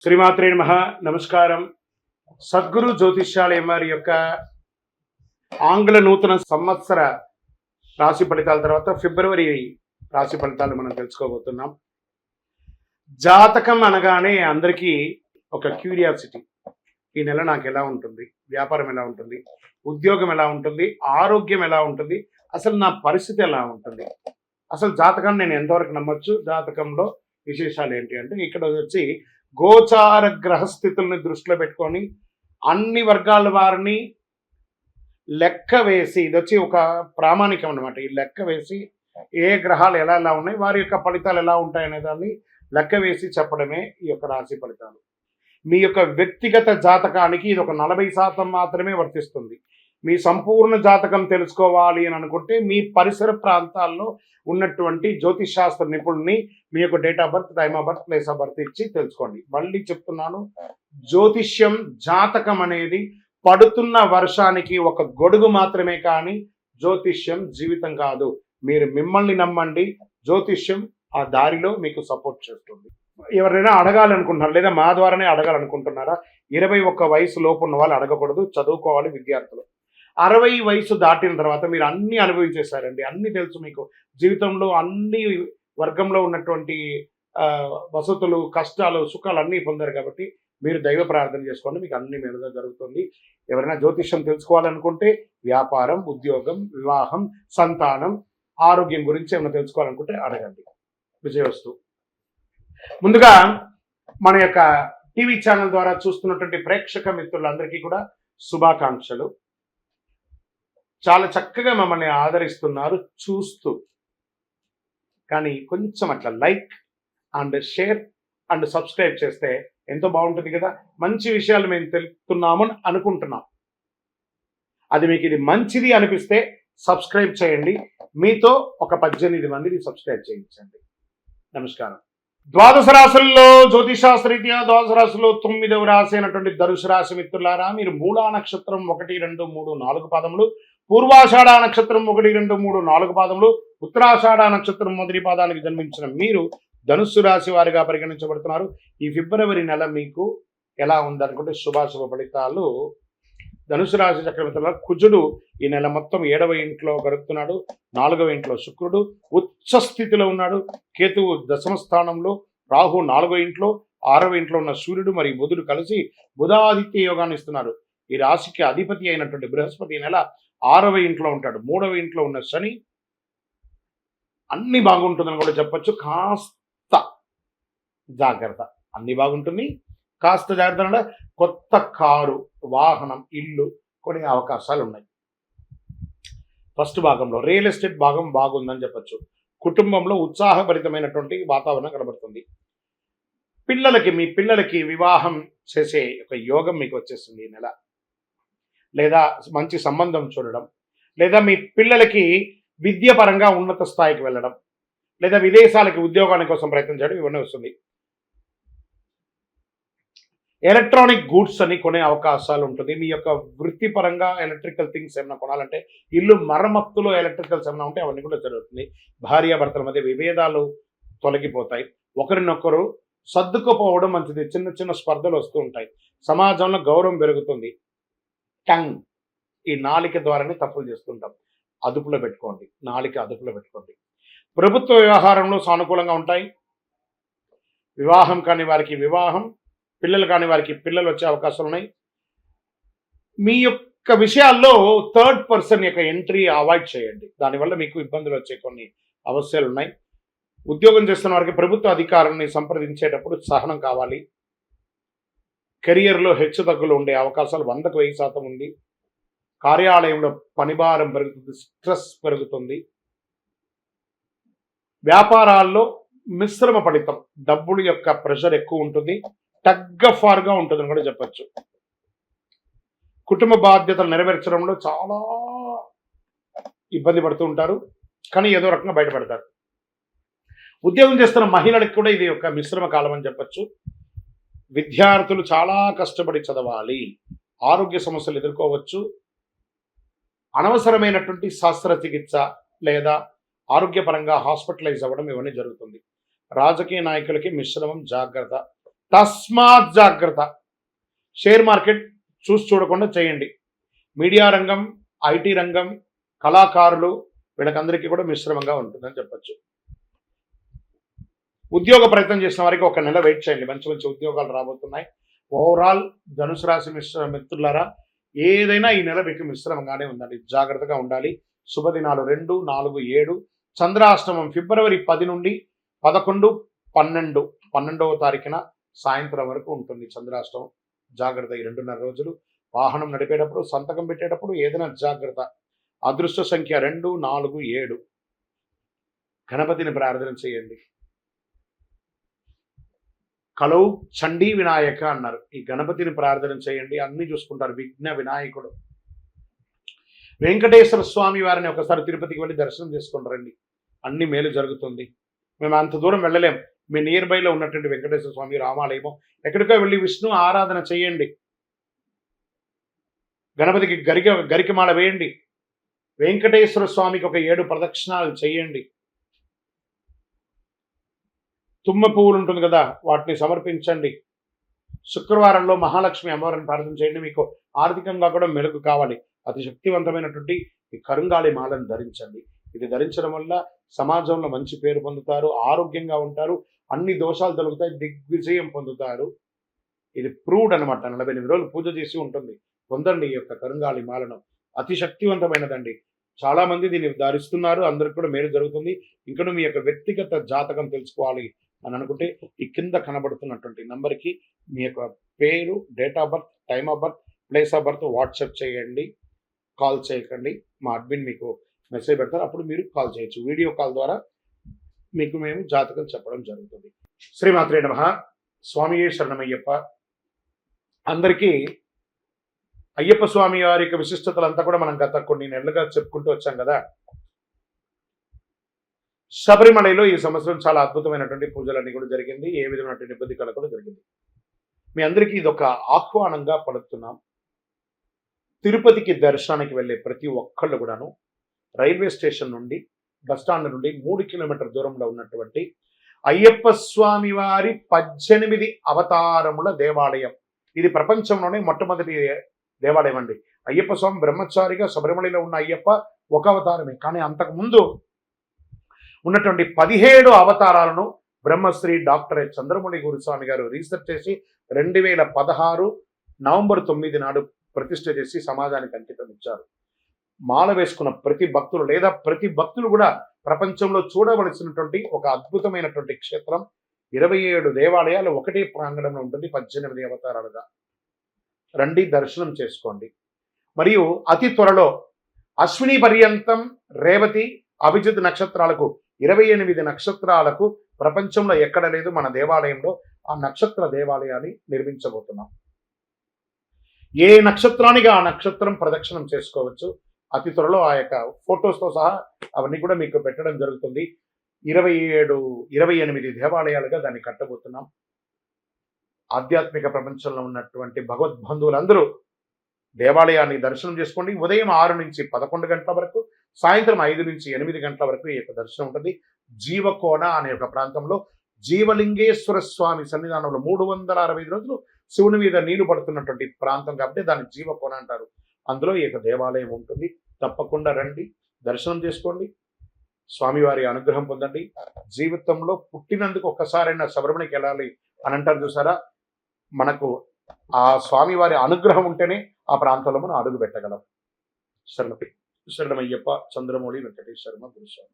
శ్రీమాత్రే నమః. నమస్కారం. సద్గురు జ్యోతిష్యాలయం వారి యొక్క ఆంగ్ల నూతన సంవత్సర రాశి ఫలితాల తర్వాత ఫిబ్రవరి రాశి ఫలితాలు మనం తెలుసుకోబోతున్నాం. జాతకం అనగానే అందరికీ ఒక క్యూరియాసిటీ. ఈ నెల నాకు ఎలా ఉంటుంది, వ్యాపారం ఎలా ఉంటుంది, ఉద్యోగం ఎలా ఉంటుంది, ఆరోగ్యం ఎలా ఉంటుంది, అసలు నా పరిస్థితి ఎలా ఉంటుంది, అసలు జాతకాన్ని నేను ఎంతవరకు నమ్మొచ్చు, జాతకంలో విశేషాలు ఏంటి అంటే ఇక్కడ వచ్చి గోచార గ్రహస్థితుల్ని దృష్టిలో పెట్టుకొని అన్ని వర్గాల వారిని లెక్క వేసి, ఇది వచ్చి ఒక ప్రామాణికం అనమాట. ఈ లెక్క వేసి ఏ గ్రహాలు ఎలా ఎలా ఉన్నాయి, వారి యొక్క ఫలితాలు ఎలా ఉంటాయనే దాన్ని లెక్క వేసి చెప్పడమే ఈ యొక్క రాశి ఫలితాలు. మీ యొక్క వ్యక్తిగత జాతకానికి ఇది ఒక 40% మాత్రమే వర్తిస్తుంది. మీ సంపూర్ణ జాతకం తెలుసుకోవాలి అని అనుకుంటే మీ పరిసర ప్రాంతాల్లో ఉన్నటువంటి జ్యోతిష్ శాస్త్ర నిపుణుల్ని మీ యొక్క date of birth, time of birth, place of birth ఇచ్చి తెలుసుకోండి. మళ్ళీ చెప్తున్నాను, జ్యోతిష్యం జాతకం అనేది పడుతున్న వర్షానికి ఒక గొడుగు మాత్రమే, కానీ జ్యోతిష్యం జీవితం కాదు. మీరు మిమ్మల్ని నమ్మండి, జ్యోతిష్యం ఆ దారిలో మీకు సపోర్ట్ చేస్తుంది. ఎవరైనా అడగాలనుకుంటున్నారు లేదా మా ద్వారానే అడగాలనుకుంటున్నారా? 21 వయసు లోపు ఉన్న వాళ్ళు అడగకూడదు, చదువుకోవాలి విద్యార్థులు. 60 వయసు దాటిన తర్వాత మీరు అన్ని అనుభవించేశారండి, అన్ని తెలుసు మీకు. జీవితంలో అన్ని వర్గంలో ఉన్నటువంటి వసతులు, కష్టాలు, సుఖాలు అన్నీ పొందారు కాబట్టి మీరు దైవ ప్రార్థన చేసుకోండి, మీకు అన్ని మేలుగా జరుగుతుంది. ఎవరైనా జ్యోతిష్యం తెలుసుకోవాలనుకుంటే వ్యాపారం, ఉద్యోగం, వివాహం, సంతానం, ఆరోగ్యం గురించి ఏమైనా తెలుసుకోవాలనుకుంటే అడగండి. విజయవస్తు. ముందుగా మన యొక్క టీవీ ఛానల్ ద్వారా చూస్తున్నటువంటి ప్రేక్షక మిత్రులందరికీ కూడా శుభాకాంక్షలు. చాలా చక్కగా మమ్మల్ని ఆదరిస్తున్నారు చూస్తూ. కానీ కొంచెం అట్లా like and share and subscribe చేస్తే ఎంతో బాగుంటుంది కదా. మంచి విషయాలు మేము తెలుపుతున్నామని అనుకుంటున్నాం. అది మీకు ఇది మంచిది అనిపిస్తే సబ్స్క్రైబ్ చేయండి. మీతో ఒక 18 మందిని సబ్స్క్రైబ్ చేయించండి. నమస్కారం. ద్వాదశ రాశుల్లో జ్యోతిషాస్త్రరీత్యా ద్వాదశ రాశుల్లో 9వ రాశి అయినటువంటి ధనుసు రాశి మిత్రులారా, మీరు మూలా నక్షత్రం 1, 2, 3, 4 పాదములు, పూర్వాషాఢ నక్షత్రం 1, 2, 3, 4 పాదములు, ఉత్తరాషాఢ నక్షత్రం మొదటి పాదానికి జన్మించిన మీరు ధనుస్సు రాశి వారిగా పరిగణించబడుతున్నారు. ఈ ఫిబ్రవరి నెల మీకు ఎలా ఉందనుకుంటే శుభాశుభ ఫలితాలు. ధనుసు రాశి చక్రవర్తుల కుజుడు ఈ నెల మొత్తం 7వ ఇంట్లో గడుపుతున్నాడు. 4వ ఇంట్లో శుక్రుడు ఉచ్చ స్థితిలో ఉన్నాడు. కేతువు దశమ స్థానంలో, రాహు 4వ ఇంట్లో, 6వ ఇంట్లో ఉన్న సూర్యుడు మరియు బుధుడు కలిసి బుధాదిత్య యోగాన్ని ఇస్తున్నారు. ఈ రాశికి అధిపతి అయినటువంటి బృహస్పతి ఈ నెల 6వ ఇంట్లో ఉంటాడు. 3వ ఇంట్లో ఉన్న శని అన్ని బాగుంటుందని కూడా చెప్పచ్చు. కాస్త జాగ్రత్త. అన్ని బాగుంటుంది, కాస్త జాగ్రత్త అంటే కొత్త కారు, వాహనం, ఇల్లు కొనే అవకాశాలు ఉన్నాయి. ఫస్ట్ భాగంలో రియల్ ఎస్టేట్ భాగం బాగుందని చెప్పచ్చు. కుటుంబంలో ఉత్సాహభరితమైనటువంటి వాతావరణం కనబడుతుంది. మీ పిల్లలకి వివాహం చేసే ఒక యోగం మీకు వచ్చేస్తుంది ఈ నెల. లేదా మంచి సంబంధం చూడడం, లేదా మీ పిల్లలకి విద్య పరంగా ఉన్నత స్థాయికి వెళ్ళడం, లేదా విదేశాలకి ఉద్యోగాల కోసం ప్రయత్నం చేయడం, ఇవన్నీ వస్తుంది. ఎలక్ట్రానిక్ గూడ్స్ అని కొనే అవకాశాలు ఉంటుంది. మీ యొక్క వృత్తిపరంగా ఎలక్ట్రికల్ థింగ్స్ ఏమైనా కొనాలంటే, ఇల్లు మరమ్మత్తులో ఎలక్ట్రికల్స్ ఏమైనా ఉంటే అవన్నీ కూడా జరుగుతుంది. భార్యాభర్తల మధ్య విభేదాలు తొలగిపోతాయి. ఒకరినొకరు సర్దుకుపోవడం మంచిది. చిన్న చిన్న స్పర్ధలు వస్తూ ఉంటాయి. సమాజంలో గౌరవం పెరుగుతుంది. టంగ్, ఈ నాలిక ద్వారానే తప్పులు చేస్తుంటాం. అదుపులో పెట్టుకోండి, నాలిక అదుపులో పెట్టుకోండి. ప్రభుత్వ వ్యవహారంలో సానుకూలంగా ఉంటాయి. వివాహం కాని వారికి వివాహం, పిల్లలు కాని వారికి పిల్లలు వచ్చే అవకాశాలు ఉన్నాయి. మీ యొక్క విషయాల్లో థర్డ్ పర్సన్ యొక్క ఎంట్రీ అవాయిడ్ చేయండి. దానివల్ల మీకు ఇబ్బందులు వచ్చే కొన్ని అవసరాలు ఉన్నాయి. ఉద్యోగం చేస్తున్న వారికి ప్రభుత్వ అధికారుల్ని సంప్రదించేటప్పుడు సహనం కావాలి. కెరియర్లో హెచ్చు తగ్గులు ఉండే అవకాశాలు 100కు 1000% ఉంది. కార్యాలయంలో పనిభారం పెరుగుతుంది, స్ట్రెస్ పెరుగుతుంది. వ్యాపారాల్లో మిశ్రమ ఫలితం, డబ్బుల యొక్క ప్రెషర్ ఎక్కువ ఉంటుంది. టగ్ ఆఫ్ వార్గా ఉంటుందని కూడా చెప్పచ్చు. కుటుంబ బాధ్యతలు నెరవేర్చడంలో చాలా ఇబ్బంది పడుతూ ఉంటారు, కానీ ఏదో రకంగా బయటపడతారు. ఉద్యోగం చేస్తున్న మహిళలకు కూడా ఇది ఒక మిశ్రమ కాలం అని చెప్పచ్చు. విద్యార్థులు చాలా కష్టపడి చదవాలి. ఆరోగ్య సమస్యలు ఎదుర్కోవచ్చు. అనవసరమైనటువంటి శస్త్రచికిత్స లేదా ఆరోగ్యపరంగా హాస్పిటలైజ్ అవ్వడం ఇవన్నీ జరుగుతుంది. రాజకీయ నాయకులకి మిశ్రమం, జాగ్రత్త. తస్మాత్ జాగ్రత్త. షేర్ మార్కెట్ చూసి చూడకుండా చేయండి. మీడియా రంగం, ఐటీ రంగం, కళాకారులు వీళ్ళకందరికీ కూడా మిశ్రమంగా ఉంటుందని చెప్పచ్చు. ఉద్యోగ ప్రయత్నం చేసిన వారికి ఒక నెల వెయిట్ చేయండి, మంచి మంచి ఉద్యోగాలు రాబోతున్నాయి. ఓవరాల్ ధనుసు రాశి మిత్రులారా, ఏదైనా ఈ నెల మీకు మిశ్రమంగానే ఉందండి, జాగ్రత్తగా ఉండాలి. శుభదినాలు 2, 4, 7. చంద్రాష్టమం ఫిబ్రవరి 10 నుండి 11, 12, 12వ తారీఖున సాయంత్రం వరకు ఉంటుంది చంద్రాష్టమం. జాగ్రత్త ఈ 2.5 రోజులు. వాహనం నడిపేటప్పుడు, సంతకం పెట్టేటప్పుడు ఏదైనా జాగ్రత్త. అదృష్ట సంఖ్య 2, 4, 7. గణపతిని ప్రార్థన చేయండి. కలౌ చండీ వినాయక అన్నారు. ఈ గణపతిని ప్రార్థన చేయండి, అన్ని చూసుకుంటారు. విఘ్న వినాయకుడు. వెంకటేశ్వర స్వామి వారిని ఒకసారి తిరుపతికి వెళ్ళి దర్శనం చేసుకుంటారండి, అన్ని మేలు జరుగుతుంది. మేము అంత దూరం వెళ్ళలేం. మీ నియర్ బైలో ఉన్నటువంటి వెంకటేశ్వర స్వామి రామాలయమో ఎక్కడికో వెళ్ళి విష్ణు ఆరాధన చేయండి. గణపతికి గరికమాల వేయండి. వెంకటేశ్వర స్వామికి ఒక 7 ప్రదక్షిణాలు చేయండి. తుమ్మ పువ్వులు ఉంటుంది కదా, వాటిని సమర్పించండి. శుక్రవారంలో మహాలక్ష్మి అమ్మవారిని ప్రార్థన చేయండి. మీకు ఆర్థికంగా కూడా మెరుగు కావాలి. అతి శక్తివంతమైనటువంటి ఈ కరుంగాలి మాలను ధరించండి. ఇది ధరించడం వల్ల సమాజంలో మంచి పేరు పొందుతారు, ఆరోగ్యంగా ఉంటారు, అన్ని దోషాలు తొలగుతాయి, దిగ్విజయం పొందుతారు. ఇది ప్రూవ్డ్ అనమాట. 48 రోజులు పూజ చేసి ఉంటుంది. పొందండి ఈ యొక్క కరుంగాలి మాలను, అతి శక్తివంతమైనదండి. చాలా మంది దీన్ని ధరిస్తున్నారు, అందరికి కూడా మేలు జరుగుతుంది. ఇంకా మీ యొక్క వ్యక్తిగత జాతకం తెలుసుకోవాలి అని అనుకుంటే ఈ కింద కనబడుతున్నటువంటి నంబర్కి మీ యొక్క పేరు, date of birth, time of birth, place of birth WhatsApp చేయండి. కాల్ చేయకండి, మా అడ్మిన్ మీకు మెసేజ్ పెడతారు, అప్పుడు మీరు కాల్ చేయొచ్చు. వీడియో కాల్ ద్వారా మీకు మేము జాతకం చెప్పడం జరుగుతుంది. శ్రీమాత్రే నమః. స్వామి శరణమయ్యప్ప. అందరికీ అయ్యప్ప స్వామి వారి యొక్క విశిష్టతలంతా కూడా మనం గత కొన్ని నెలలుగా చెప్పుకుంటూ వచ్చాం కదా. శబరిమలలో ఈ సంవత్సరం చాలా అద్భుతమైనటువంటి పూజలన్నీ కూడా జరిగింది. ఏ విధమైనటువంటి ఇబ్బంది కూడా జరిగింది. మీ అందరికీ ఇది ఒక ఆహ్వానంగా పడుతున్నాం. తిరుపతికి దర్శనానికి వెళ్ళే ప్రతి ఒక్కళ్ళు కూడాను రైల్వే స్టేషన్ నుండి, బస్టాండ్ నుండి 3 కిలోమీటర్ దూరంలో ఉన్నటువంటి అయ్యప్ప స్వామి వారి 18 అవతారముల దేవాలయం. ఇది ప్రపంచంలోనే మొట్టమొదటి దేవాలయం అండి. అయ్యప్ప స్వామి బ్రహ్మచారిగా శబరిమలలో ఉన్న అయ్యప్ప ఒక అవతారమే, కానీ అంతకు ముందు ఉన్నటువంటి 17 అవతారాలను బ్రహ్మశ్రీ డాక్టర్ చంద్రమౌళి గురుస్వామి గారు రీసెర్చ్ చేసి 2016 నవంబర్ 9 నాడు ప్రతిష్ఠ చేసి సమాజానికి అంకితం ఇచ్చారు. మాల వేసుకున్న ప్రతి భక్తులు లేదా ప్రతి భక్తులు కూడా ప్రపంచంలో చూడవలసినటువంటి ఒక అద్భుతమైనటువంటి క్షేత్రం. 27 దేవాలయాలు ఒకటే ప్రాంగణంలో ఉంటుంది, 18 అవతారాలుగా. రండి, దర్శనం చేసుకోండి. మరియు అతి త్వరలో అశ్విని పర్యంతం, రేవతి, అభిజిత్ నక్షత్రాలకు 28 నక్షత్రాలకు ప్రపంచంలో ఎక్కడ లేదు, మన దేవాలయంలో ఆ నక్షత్ర దేవాలయాన్ని నిర్మించబోతున్నాం. ఏ నక్షత్రానికి ఆ నక్షత్రం ప్రదక్షిణం చేసుకోవచ్చు. అతి త్వరలో ఆ యొక్క ఫొటోస్తో సహా అవన్నీ కూడా మీకు పెట్టడం జరుగుతుంది. 28 దేవాలయాలుగా దాన్ని కట్టబోతున్నాం. ఆధ్యాత్మిక ప్రపంచంలో ఉన్నటువంటి భగవద్బంధువులందరూ దేవాలయాన్ని దర్శనం చేసుకోండి. ఉదయం 6 నుంచి 11 గంటల వరకు, సాయంత్రం 5 నుంచి 8 గంటల వరకు ఈ యొక్క దర్శనం ఉంటుంది. జీవకోన అనే ఒక ప్రాంతంలో జీవలింగేశ్వర స్వామి సన్నిధానంలో 365 రోజులు శివుని మీద నీళ్లు పడుతున్నటువంటి ప్రాంతం కాబట్టి దాన్ని జీవకోన అంటారు. అందులో ఈ యొక్క దేవాలయం ఉంటుంది. తప్పకుండా రండి, దర్శనం చేసుకోండి, స్వామివారి అనుగ్రహం పొందండి. జీవితంలో పుట్టినందుకు ఒక్కసారైనా శబరిమలకి వెళ్ళాలి అని అంటారు చూసారా, మనకు ఆ స్వామివారి అనుగ్రహం ఉంటేనే ఆ ప్రాంతంలో మనం అడుగు పెట్టగలం. శరణమయ్యప్ప. చంద్రమౌళి వెంకటేశ్వర గురుస్వామి.